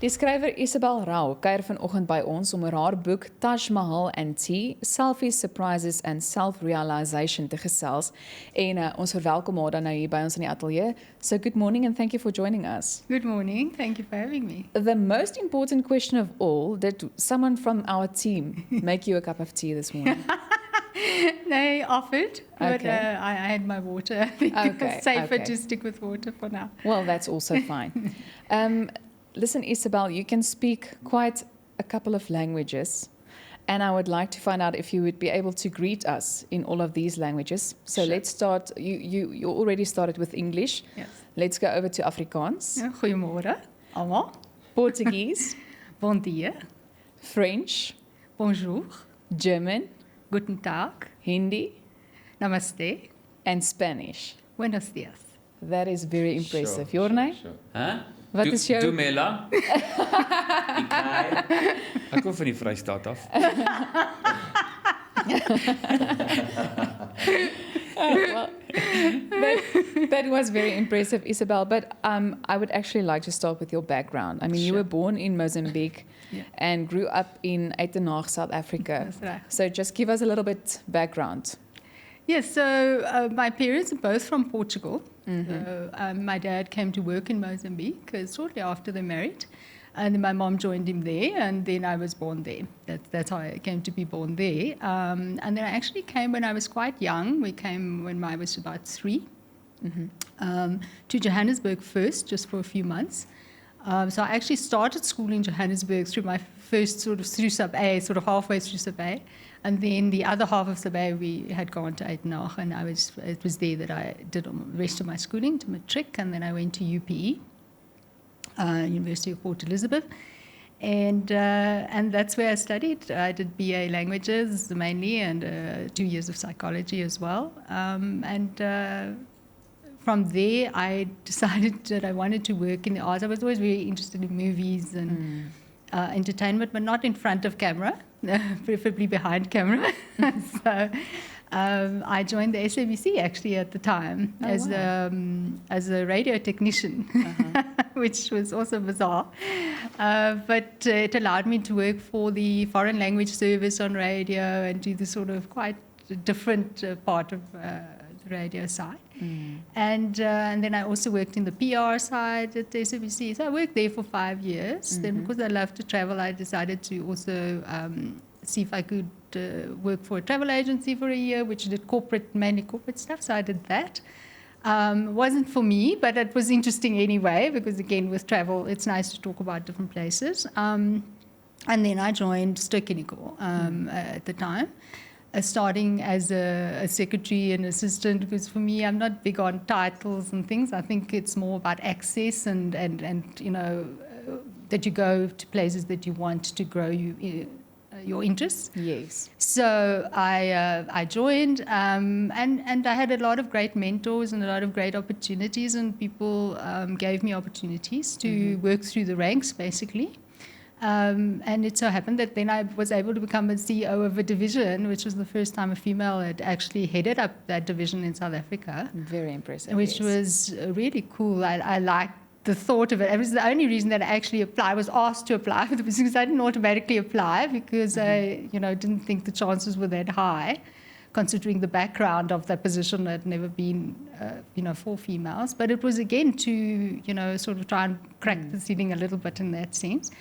Die skrywer Isabel Rao kuier vanoggend by ons om oor haar boek TAJ MAHAL TEA, Selfies, Surprises and Self Realisation te gesels. En ons verwelkom haar dan nou hier by ons in die ateljee. So good morning and thank you for joining us. Good morning. Thank you for having me. The most important question of all, did someone from our team make you a cup of tea this morning? They offered, but Okay. I had my water. I think Okay, it's safer okay. to stick with water for now. Well, that's also fine. Listen, Isabel, you can speak quite a couple of languages, and I would like to find out if you would be able to greet us in all of these languages. So Sure. let's start. You already started with English. Yes. Let's go over to Afrikaans, Ja, goeiemôre almal. Portuguese, Bon dia. French, Bonjour. German, Guten Tag. Hindi, Namaste. and Spanish. Buenos dias. That is very impressive. Your name? Hæ? Wat is jou? Dumela. Ek kom van die Vrystaat af. Well, that was very impressive, Isabel. But I would actually like to start with your background. I mean, you Sure. were born in Mozambique Yeah. and grew up in Uitenhage, South Africa. That's right. So just give us a little bit background. Yes, so my parents are both from Portugal. So, my dad came to work in Mozambique shortly after they married. And then my mom joined him there, and then I was born there. That's how I came to be born there. And then I actually came when I was quite young. We came when I was about 3 to Johannesburg first, just for a few months. So I actually started school in Johannesburg through my first sort of through sub A, sort of halfway through sub A. And then the other half of sub A, we had gone to Uitenhage, and it was there that I did the rest of my schooling to matric, and then I went to UPE. University of Port Elizabeth, and that's where I studied. I did BA languages mainly, and 2 years of psychology as well. From there, I decided that I wanted to work in the arts. I was always very interested in movies and entertainment, but not in front of camera, preferably behind camera. So. I joined the SABC actually at the time as a radio technician, which was also bizarre. But it allowed me to work for the Foreign Language Service on radio and do the sort of quite different part of the radio side. And then I also worked in the PR side at the SABC. So I worked there for 5 years. Then because I love to travel, I decided to also see if I could work for a travel agency for a year, which did mainly corporate stuff. So I did that. Wasn't for me, but it was interesting anyway, because again, with travel, it's nice to talk about different places. And then I joined Skrywer at the time, starting as a secretary and assistant, because for me, I'm not big on titles and things. I think it's more about access and you know, that you go to places that you want to grow your interests. Yes. So I joined, and I had a lot of great mentors and a lot of great opportunities, and people gave me opportunities to work through the ranks, basically. And it so happened that then I was able to become a CEO of a division, which was the first time a female had actually headed up that division in South Africa. Very impressive. Which yes. was really cool. I liked the thought of it. It was the only reason that I actually applied. I was asked to apply because I didn't automatically apply because I, didn't think the chances were that high, considering the background of that position had never been, for females. But it was again to, sort of try and crack the ceiling a little bit in that sense.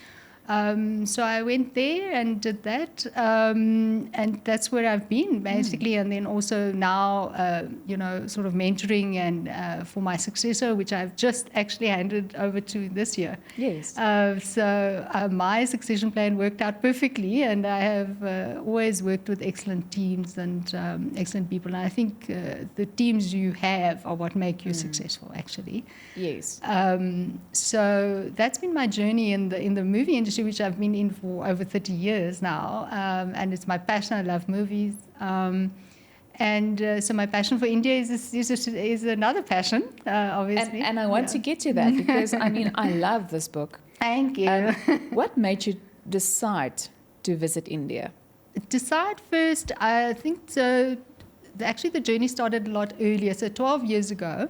So I went there and did that, and that's where I've been basically. And then also now, sort of mentoring and for my successor, which I've just actually handed over to this year. Yes. So my succession plan worked out perfectly, and I have always worked with excellent teams and excellent people. And I think the teams you have are what make you successful, actually. Yes. So that's been my journey in the movie industry, which I've been in for over 30 years now, and it's my passion. I love movies, so my passion for India is another passion, obviously. And I want to get to that because I love this book. Thank you. What made you decide to visit India? Decide first, I think so. actually the journey started a lot earlier. So 12 years ago,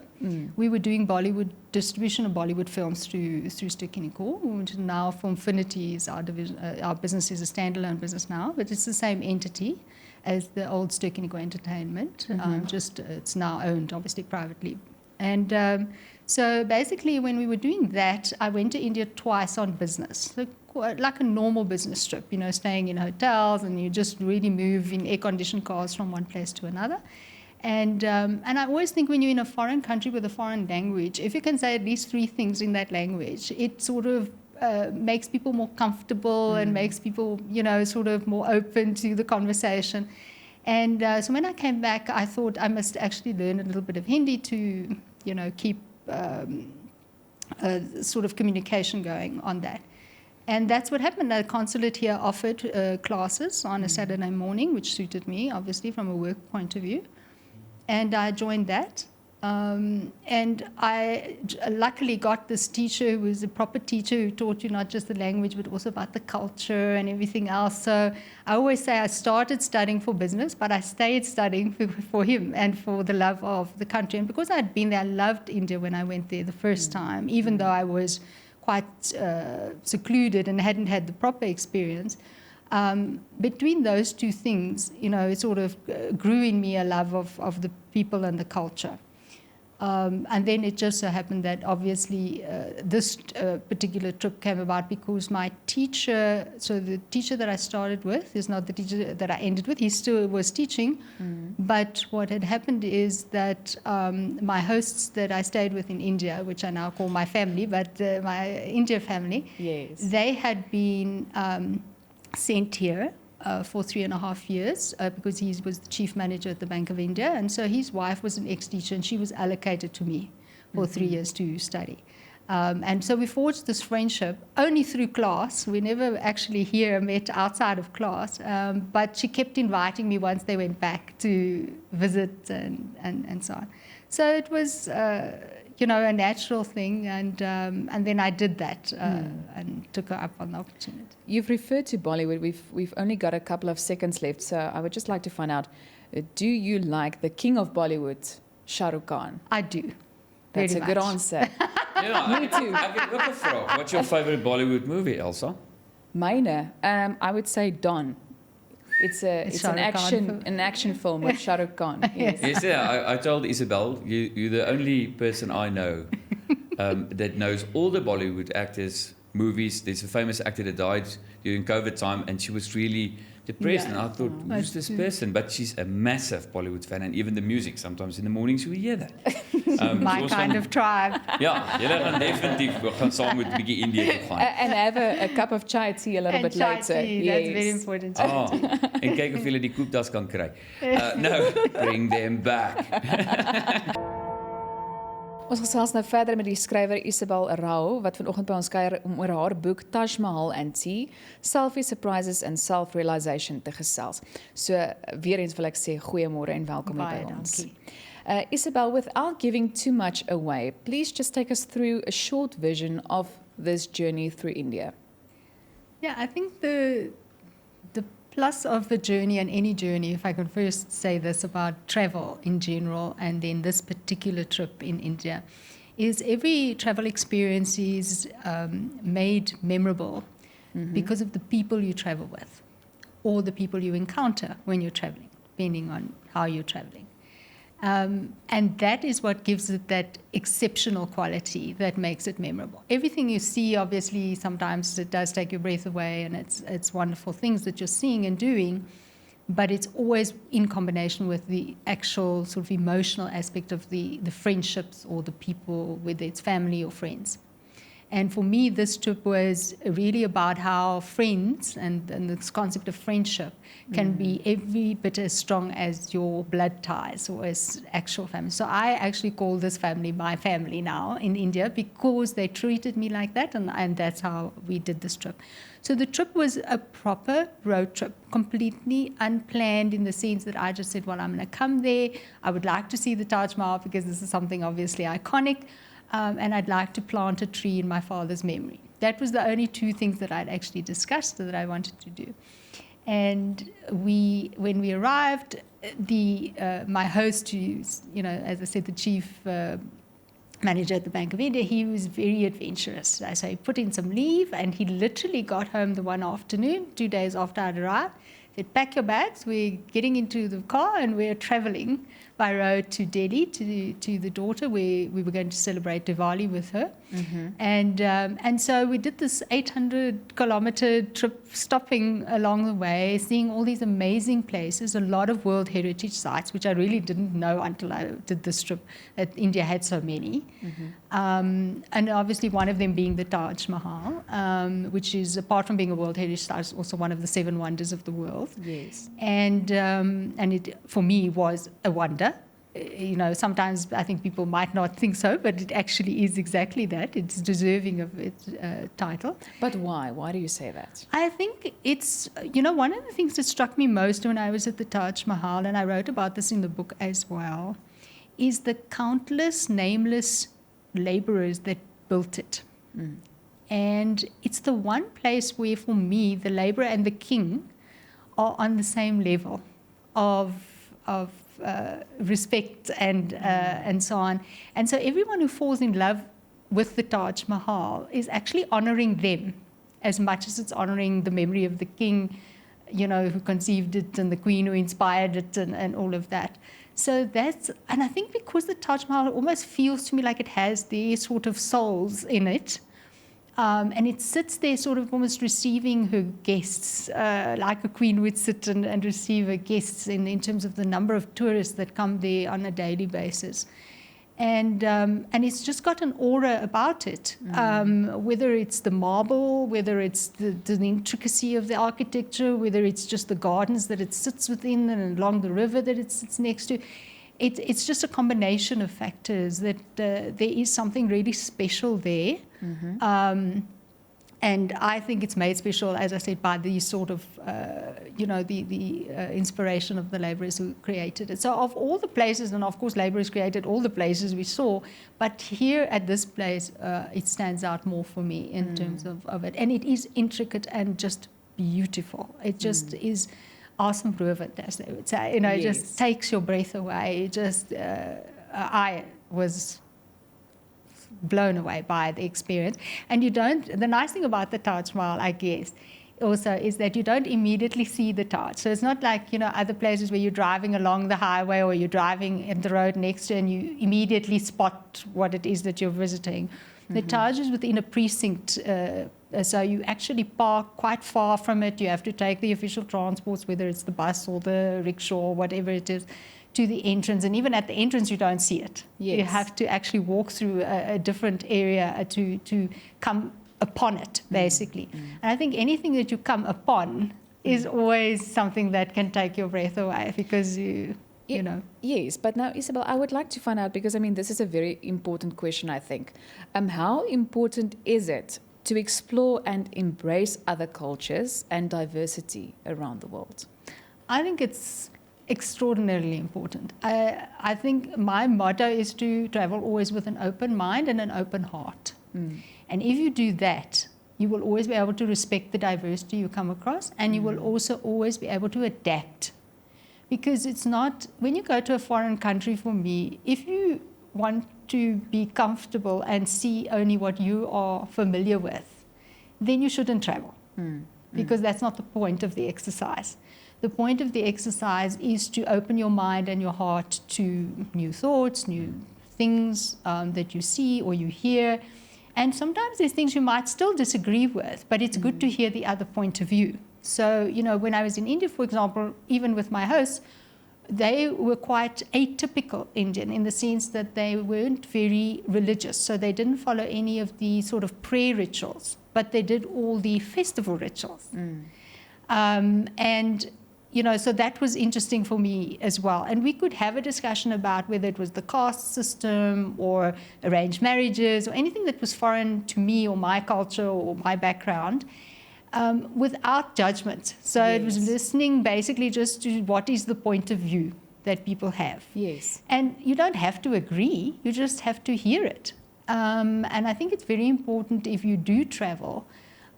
we were doing Bollywood distribution of Bollywood films through Skrywer, which is now Filmfinity is our division. Our business is a standalone business now, but it's the same entity as the old Skrywer Entertainment. Just it's now owned, obviously, privately. And so basically, when we were doing that, I went to India twice on business, like a normal business trip, you know, staying in hotels, and you just really move in air-conditioned cars from one place to another. And I always think when you're in a foreign country with a foreign language, if you can say at least 3 things in that language, it sort of makes people more comfortable and makes people, you know, sort of more open to the conversation. And so when I came back, I thought I must actually learn a little bit of Hindi to, you know, keep sort of communication going on that. And that's what happened. The consulate here offered classes on a Saturday morning, which suited me, obviously, from a work point of view. And I joined that. And I luckily got this teacher who was a proper teacher who taught you not just the language, but also about the culture and everything else. So I always say I started studying for business, but I stayed studying for him and for the love of the country. And because I'd been there, I loved India when I went there the first time, even though I was quite secluded and hadn't had the proper experience. Between those 2 things, you know, it sort of grew in me a love of the people and the culture. And then it just so happened that obviously this particular trip came about because my teacher, so the teacher that I started with is not the teacher that I ended with. He still was teaching. But what had happened is that my hosts that I stayed with in India, which I now call my family, but my India family, Yes. they had been sent here for 3.5 years because he was the chief manager at the Bank of India. And so his wife was an ex-teacher and she was allocated to me for 3 years to study. And so we forged this friendship only through class. We never actually here met outside of class. But she kept inviting me once they went back to visit and so on. So it was, you know, a natural thing. And then I did that and took her up on the opportunity. You've referred to Bollywood. We've only got a couple of seconds left, so I would just like to find out, do you like the king of Bollywood, Shah Rukh Khan? I do. That's very a good much. answer. Ja, me too. Ek het ook 'n vraag. What's your favorite Bollywood movie, Elsa? Myne, I would say Don. It's Shah an Rukh Khan an action film with Shah Rukh Khan. Yes. Yes, yeah, I told Isabelle, you're the only person I know that knows all the Bollywood actors' movies. There's a famous actor that died during COVID time, and she was really depressed. Yeah. And I thought, who's this person? But she's a massive Bollywood fan, and even the music. Sometimes in the mornings you hear that. My kind of tribe. Ja, julle gaan definitief gaan saam met 'n bietjie Indië toe gaan. And have a cup of chai tea a little bit chai later. tea, that's very important. En kyk of julle die koopdas kan kry. No, bring them back. Ons gesels nou verder met die skrywer Isabel Rao wat vanoggend by ons kuier om oor haar boek TAJ MAHAL TEA, Selfies, Surprises and Self Realisation te gesels. So weer eens wil ek sê goeiemôre en welkom hier Baie by ons. dankie. Isabel, without giving too much away, please just take us through a short version of this journey through India. Yeah, I think the plus of the journey, and any journey, if I could first say this about travel in general and then this particular trip in India, is every travel experience is made memorable because of the people you travel with or the people you encounter when you're traveling, depending on how you're traveling. And that is what gives it that exceptional quality that makes it memorable. Everything you see, obviously, sometimes it does take your breath away, and it's wonderful things that you're seeing and doing, but it's always in combination with the actual sort of emotional aspect of the friendships or the people, whether it's family or friends. And for me, this trip was really about how friends and this concept of friendship can be every bit as strong as your blood ties or as actual family. So I actually call this family my family now in India because they treated me like that, and that's how we did this trip. So the trip was a proper road trip, completely unplanned in the sense that I just said, well, I'm going to come there. I would like to see the Taj Mahal because this is something obviously iconic. And I'd like to plant a tree in my father's memory. That was the only 2 things that I'd actually discussed that I wanted to do. And when we arrived, my host, who's, as I said, the chief manager at the Bank of India, he was very adventurous. So he put in some leave, and he literally got home the one afternoon, 2 days after I'd arrived. He said, pack your bags, we're getting into the car, and we're traveling by road to Delhi, to the daughter, where we were going to celebrate Diwali with her. And so we did this 800-kilometer trip, stopping along the way, seeing all these amazing places, a lot of World Heritage sites, which I really didn't know until I did this trip, that India had so many. And obviously one of them being the TAJ Mahal, which is, apart from being a World Heritage site, is also one of the 7 wonders of the world. Yes. And it, for me, was a wonder. Sometimes I think people might not think so, but it actually is exactly that. It's deserving of its title. But why? Why do you say that? I think it's, one of the things that struck me most when I was at the Taj Mahal, and I wrote about this in the book as well, is the countless nameless laborers that built it. And it's the one place where, for me, the laborer and the king are on the same level of respect and so on. And so everyone who falls in love with the Taj Mahal is actually honoring them as much as it's honoring the memory of the king, who conceived it, and the queen who inspired it, and all of that. So and I think because the Taj Mahal almost feels to me like it has their sort of souls in it. And it sits there sort of almost receiving her guests, like a queen would sit and receive her guests in terms of the number of tourists that come there on a daily basis. And it's just got an aura about it, whether it's the marble, whether it's the intricacy of the architecture, whether it's just the gardens that it sits within and along the river that it sits next to. It's just a combination of factors that there is something really special there. And I think it's made special, as I said, by the sort of, the inspiration of the laborers who created it. So of all the places, and of course laborers created all the places we saw, but here at this place, it stands out more for me in terms of it. And it is intricate and just beautiful. It just is asemrowend, as they would say. It just takes your breath away. I was blown away by the experience. And the nice thing about the Taj Mahal, I guess, also is that you don't immediately see the Taj. So it's not like, other places where you're driving along the highway or you're driving in the road next to and you immediately spot what it is that you're visiting. The Taj is within a precinct, so you actually park quite far from it. You have to take the official transports, whether it's the bus or the rickshaw or whatever it is, to the entrance. And even at the entrance, you don't see it. Yes. You have to actually walk through a different area to come upon it, basically. And I think anything that you come upon is always something that can take your breath away, because you know. Yes, but now, Isabel, I would like to find out, because, this is a very important question, I think. How important is it to explore and embrace other cultures and diversity around the world? I think it's extraordinarily important. I think my motto is to travel always with an open mind and an open heart. And if you do that, you will always be able to respect the diversity you come across, and you will also always be able to adapt. Because it's not, when you go to a foreign country, for me, if you want to be comfortable and see only what you are familiar with, then you shouldn't travel. Because that's not the point of the exercise. The point of the exercise is to open your mind and your heart to new thoughts, new things that you see or you hear. And sometimes there's things you might still disagree with, but it's good to hear the other point of view. So, when I was in India, for example, even with my hosts, they were quite atypical Indian in the sense that they weren't very religious. So they didn't follow any of the sort of prayer rituals, but they did all the festival rituals. So that was interesting for me as well. And we could have a discussion about whether it was the caste system or arranged marriages or anything that was foreign to me or my culture or my background, without judgment. So it was listening basically just to what is the point of view that people have. Yes. And you don't have to agree, you just have to hear it. And I think it's very important, if you do travel,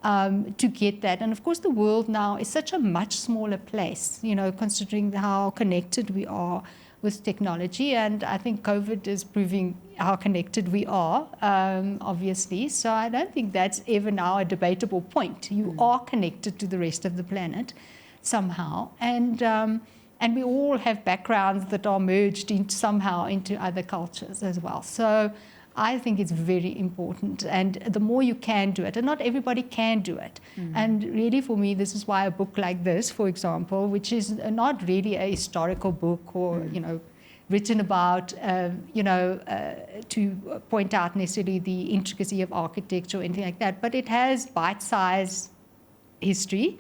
to get that. And of course, the world now is such a much smaller place, considering how connected we are with technology. And I think COVID is proving how connected we are, obviously. So I don't think that's ever now a debatable point. You are connected to the rest of the planet somehow. And we all have backgrounds that are merged somehow into other cultures as well. So I think it's very important, and the more you can do it, and not everybody can do it. And really for me, this is why a book like this, for example, which is not really a historical book or, written about, to point out necessarily the intricacy of architecture or anything like that, but it has bite-sized history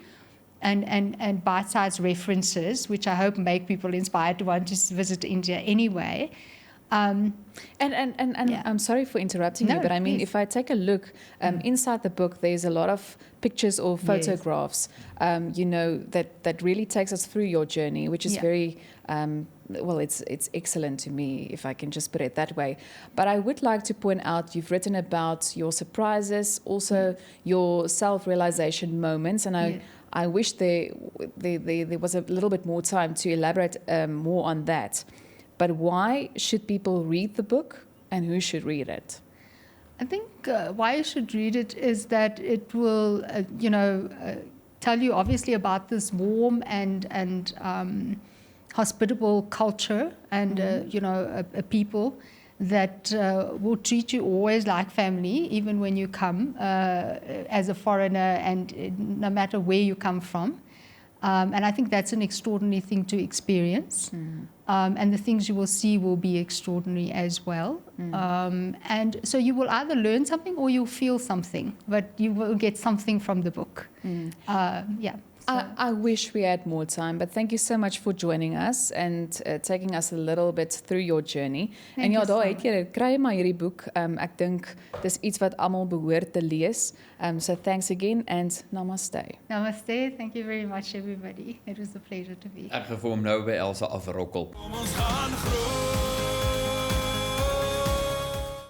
and bite-sized references, which I hope make people inspired to want to visit India anyway. And I'm sorry for interrupting you, but I mean, please. if I take a look inside the book, there's a lot of pictures or photographs, that really takes us through your journey, which is very, it's excellent to me, if I can just put it that way. But I would like to point out, you've written about your surprises, also your self-realization moments, and I wish there was a little bit more time to elaborate more on that. But why should people read the book, and who should read it? I think why you should read it is that it will, tell you obviously about this warm and hospitable culture and, a people that will treat you always like family, even when you come as a foreigner and no matter where you come from. And I think that's an extraordinary thing to experience. And the things you will see will be extraordinary as well. And so you will either learn something or you'll feel something, but you will get something from the book. I wish we had more time, but thank you so much for joining us and taking us a little bit through your journey. En ja, daar het jy dit kry, maar hierdie boek, ek dink dis iets wat almal behoort te lees. So thanks again and namaste. Namaste. Thank you very much, everybody. It was a pleasure to be here. Ek gaan vir hom nou by Elsa afrokkel. Kom ons gaan groei.